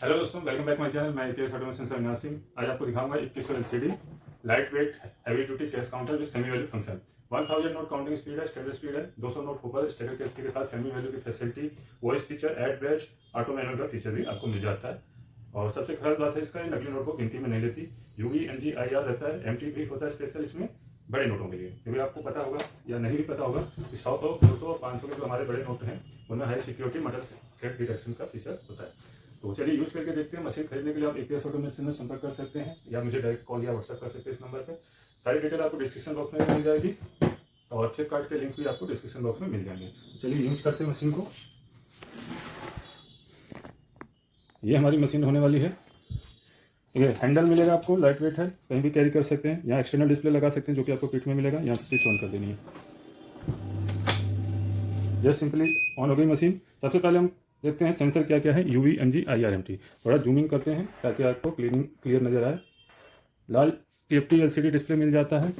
Hello दोस्तों, welcome back my channel. मैं case automation से अविनाश सिंह। आज आपको दिखाऊंगा 21 LCD light weight heavy duty cash counter with semi value function. 1000 note counting speed है, स्टेबल स्पीड है, 200 नोट होकर स्टेबल कैपेसिटी के साथ सेमी वैल्यू की facility, voice feature, add batch, auto manual का फीचर भी आपको मिल जाता है। और सबसे खास बात है इसका, ये नकली नोट को गिनती में नहीं लेती। यूवी एनजी आईआर रहता है, एमटी भी होता है स्पेशल इसमें बड़े नोटों के लिए। क्योंकि आपको पता होगा या नहीं भी पता होगा कि 100, 200 और 500 के जो हमारे बड़े नोट हैं उनमें हाई सिक्योरिटी मटर थ्रेड डिटेक्शन का फीचर होता है। तो चलिए यूज करके देखते हैं। मशीन खरीदने के लिए आप एपीएस ऑटोमेशन में संपर्क कर सकते हैं या मुझे डायरेक्ट कॉल या व्हाट्सएप कर सकते हैं इस नंबर पर। सारी डिटेल आपको डिस्क्रिप्शन बॉक्स में मिल जाएगी और फ्लिपकार्ट के लिंक भी आपको डिस्क्रिप्शन बॉक्स में मिल जाएंगे। चलिए यूज करते हैं मशीन को। ये हमारी मशीन होने वाली है। ठीक है, हैंडल मिलेगा आपको, लाइट वेट है, कहीं भी कैरी कर सकते हैं। यहाँ एक्सटर्नल डिस्प्ले लगा सकते हैं जो कि आपको किट में मिलेगा। यहाँ से स्विच ऑन कर देनी है। जस्ट सिंपली ऑन हो गई मशीन। सबसे पहले हम देखते हैं सेंसर क्या क्या है। यूवी एनजी आईआरएमटी थोड़ा जूमिंग करते हैं ताकि आपको क्लियर नज़र आए। लाल टीएफटी एलसीडी डिस्प्ले मिल जाता है।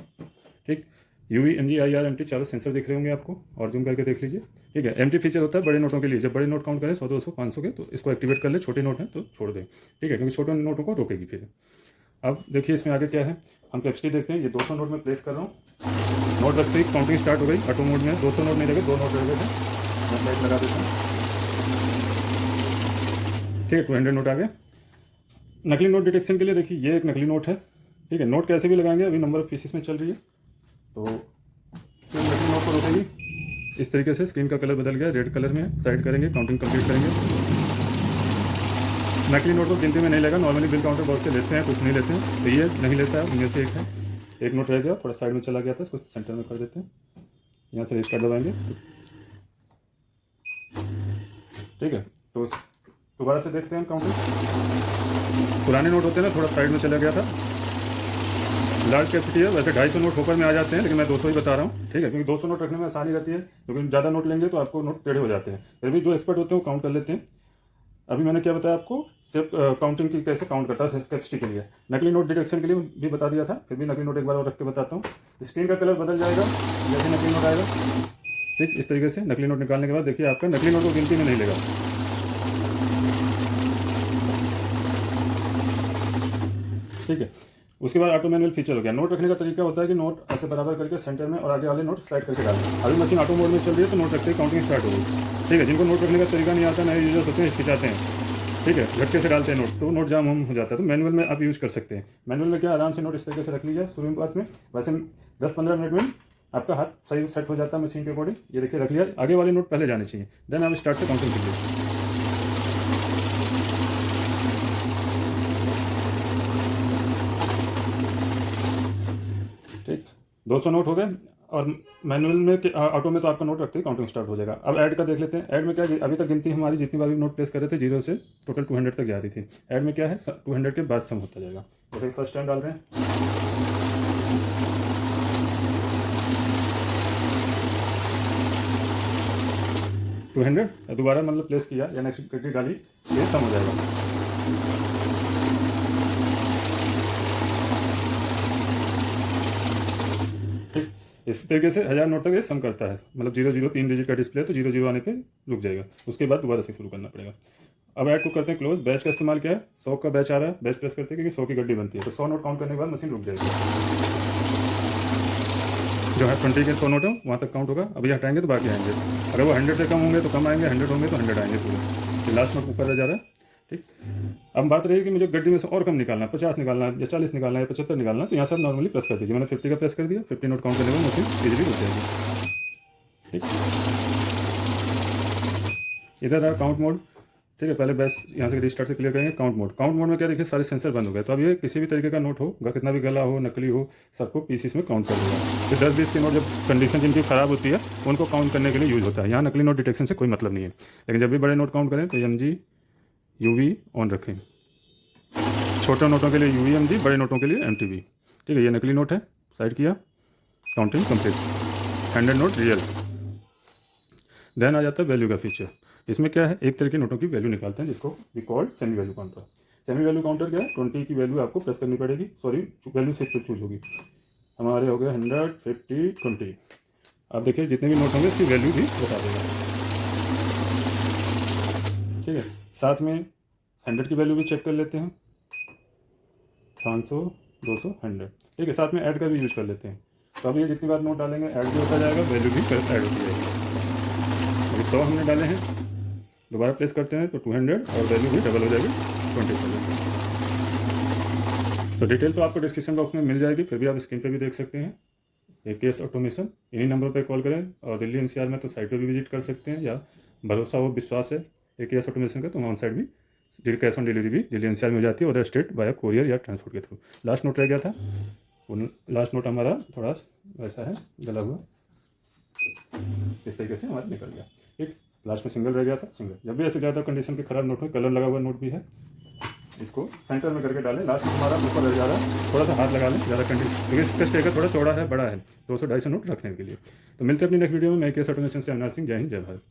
ठीक, यूवी एनजी आईआरएमटी चारों सेंसर दिख रहे होंगे आपको, और जूम करके देख लीजिए। ठीक है, एमटी फीचर होता है बड़े नोटों के लिए। जब बड़े नोट काउंट करें 100, 200, 500 के, तो इसको एक्टिवेट कर ले। छोटे नोट हैं तो छोड़ दें। ठीक है, क्योंकि छोटे नोटों को रोकेगी फिर। अब देखिए इसमें आगे क्या है। हम कैपेसिटी देखते हैं। ये 200 नोट में प्लेस कर रहा हूँ। नोट रखते ही काउंटिंग स्टार्ट हो गई। ऑटो मोड में 200 नोट नहीं लगे, 2 नोट रह गए थे। मैं लाइट लगा देता हूँ। ठीक है, 200 नोट आ गए। नकली नोट डिटेक्शन के लिए देखिए ये एक नकली नोट है। ठीक है, नोट कैसे भी लगाएंगे, अभी नंबर ऑफ पीसेस में चल रही है तो नकली नोट को रोकेगी इस तरीके से। स्क्रीन का कलर बदल गया, रेड कलर में। साइड करेंगे, काउंटिंग कंप्लीट करेंगे। नकली नोट को गिनती में नहीं लेगा। नॉर्मली बिल काउंटर बहुत से लेते हैं, कुछ नहीं लेते हैं, तो ये नहीं लेता है। उनमें से एक है। एक नोट रह गया, थोड़ा साइड में चला गया था, इसको सेंटर में कर देते हैं। यहाँ से रिस्टार्ट दबाएंगे। ठीक है, तो दोबारा से देखते हैं काउंटिंग। पुराने नोट होते हैं ना, थोड़ा साइड में चला गया था। लार्ज कैपेसिटी है, वैसे 250 नोट होकर में आ जाते हैं, लेकिन मैं 200 ही बता रहा हूँ। ठीक है, क्योंकि 200 नोट रखने में आसानी रहती है, क्योंकि ज़्यादा नोट लेंगे तो आपको नोट टेढ़े हो जाते हैं। फिर भी जो एक्सपर्ट होते हैं वो काउंट कर लेते हैं। अभी मैंने क्या बताया आपको, सिर्फ काउंटिंग की कैसे काउंट करता है कैपेसिटी के लिए। नकली नोट डिटेक्शन के लिए भी बता दिया था, फिर भी नकली नोट एक बार और रख के बताता हूँ। स्क्रीन का कलर बदल जाएगा जैसे नकली नोट आएगा। ठीक, इस तरीके से नकली नोट निकालने के बाद देखिए आपका नकली नोट को गिनती में नहीं लेगा। ठीक है, उसके बाद ऑटो मैनुअल फीचर हो गया। नोट रखने का तरीका होता है कि नोट ऐसे बराबर करके सेंटर में और आगे वाले नोट स्लाइड करके डालें। अभी मशीन ऑटो मोड में चल रही है तो नोट रखते ही काउंटिंग स्टार्ट हो गई। ठीक है, जिनको नोट रखने का तरीका नहीं आता, नए यूजर्स होते हैं, हिचकिचाते हैं। ठीक है, झटके से डालते हैं नोट तो नोट जाम हो जाता है। तो मैनुअल में आप यूज़ कर सकते हैं। मैनुअल में क्या, आराम से नोट इस तरीके से रख लीजिए शुरुआत में। वैसे 10-15 मिनट में आपका हाथ सही सेट हो जाता है मशीन के अकॉर्डिंग। ये देखिए रख लिया। आगे वाले नोट पहले जाने चाहिए, देन आप स्टार्ट से काउंटिंग कीजिए। ठीक, 200 नोट हो गए। और मैनुअल में ऑटो में तो आपका नोट रखते ही काउंटिंग स्टार्ट हो जाएगा। अब ऐड का देख लेते हैं। ऐड में क्या है, अभी तक गिनती हमारी जितनी बार भी नोट प्लेस कर रहे थे 0 से टोटल 200 तक जा रही थी। ऐड में क्या है, 200 के बाद सम होता जाएगा। जैसे फर्स्ट टाइम डाल रहे हैं, टू 200 दोबारा मतलब प्लेस किया या नेक्स्ट कैटेगरी डाली, ये सम हो जाएगा। इस तरीके से 1000 नोट तक ये सम करता है। मतलब 00 3 डिजिट का डिस्प्ले है तो 00 आने पे रुक जाएगा। उसके बाद दोबारा से शुरू करना पड़ेगा। अब ऐड को करते हैं क्लोज। बैच का इस्तेमाल क्या है, 100 का बैच आ रहा है, बैच प्रेस करते हैं क्योंकि 100 की गड्डी बनती है। तो 100 नोट काउंट करने के बाद मशीन रुक जाएगी। जो है 20 के 100 नोट है वहाँ तक काउंट होगा। अभी हटाएंगे तो बाकी आएंगे। अगर वो 100 से कम होंगे तो कम आएंगे, 100 होंगे तो 100 आएंगे पूरे। तो लास्ट में ऊपर रह जा रहा है। ठीक, अब बात रही कि मुझे गड्डी में से और कम निकालना है, 50 निकालना है या 40 निकालना है या 75 निकालना है, तो यहाँ से आप नॉर्मली प्रेस कर दीजिए। मैंने 50 का प्रेस कर दिया। 50 नोट काउंट करने में मशीन इजीली हो जाएगी। ठीक, इधर है काउंट मोड। ठीक है, पहले बेस यहाँ से रिस्टार्ट से क्लियर करेंगे। काउंट मोड, काउंट मोड में क्या देखिए सारे सेंसर बंद हो गए। तो अब ये किसी भी तरीके का नोट हो, कितना भी गला हो, नकली हो, सबको पीसीस में काउंट कर देगा। तो 10-20 के नोट जब कंडीशन जिनकी ख़राब होती है उनको काउंट करने के लिए यूज़ होता है। यहाँ नकली नोट डिटेक्शन से कोई मतलब नहीं है। लेकिन जब भी बड़े नोट काउंट करें तो एमजी यूवी ऑन रखें। छोटे नोटों के लिए यूवी एमजी, बड़े नोटों के लिए एमटीवी। ठीक है, ये नकली नोट है, साइड किया, counting complete. 100 note real. Then आ जाता है वैल्यू का फीचर। इसमें क्या है, एक तरह के नोटों की वैल्यू निकालते हैं जिसको we called semi value counter. Semi value counter क्या है, 20 की वैल्यू आपको प्रेस करनी पड़ेगी। सॉरी, वैल्यू से चूज होगी। हमारे हो गए 100, 50, 20। आप देखिए जितने भी नोट होंगे उसकी वैल्यू भी बता देगा। ठीक है, साथ में 100 की वैल्यू भी चेक कर लेते हैं, 500, 200, 100, ठीक है। साथ में ऐड का भी यूज़ कर लेते हैं। तो अब ये जितनी बार नोट डालेंगे ऐड भी होता जाएगा, वैल्यू भी ऐड होती जाएगी। अभी 100 हमने डाले हैं, दोबारा प्लेस करते हैं तो 200 और वैल्यू भी डबल हो जाएगी 20,000। तो डिटेल तो आपको डिस्क्रिप्शन बॉक्स में मिल जाएगी, फिर भी आप स्क्रीन पे भी देख सकते हैं। AKS ऑटोमेशन, इन्हीं नंबर पर कॉल करें, और दिल्ली NCR में तो साइट पर भी विजिट कर सकते हैं, या भरोसा हो विश्वास है AKS ऑटोमेशन का तो ऑन साइट भी कैश ऑन डिलीवरी भी दिल्ली NCR में हो जाती है, अदर स्टेट बाया कोरियर या ट्रांसपोर्ट के थ्रू। लास्ट नोट रह गया था, वो लास्ट नोट हमारा थोड़ा वैसा है गला हुआ, इस तरीके से हमारा निकल गया, ठीक। लास्ट में सिंगल रह गया था, सिंगल। जब भी ऐसे ज़्यादा कंडीशन के खराब नोट हो, कलर लगा हुआ नोट भी है, इसको सेंटर में करके डालें। लास्ट में हमारा ऊपर रह जा रहा है, थोड़ा सा हाथ लगा लें, ज़्यादा कंडीशन, क्योंकि इसका स्टेकर थोड़ा चौड़ा है, बड़ा है, 200-250 नोट रखने के लिए। तो मिलते हैं अपनी नेक्स्ट वीडियो में। मैं AKS ऑटोमेशन से अविनाश सिंह। जय हिंद, जय भारत।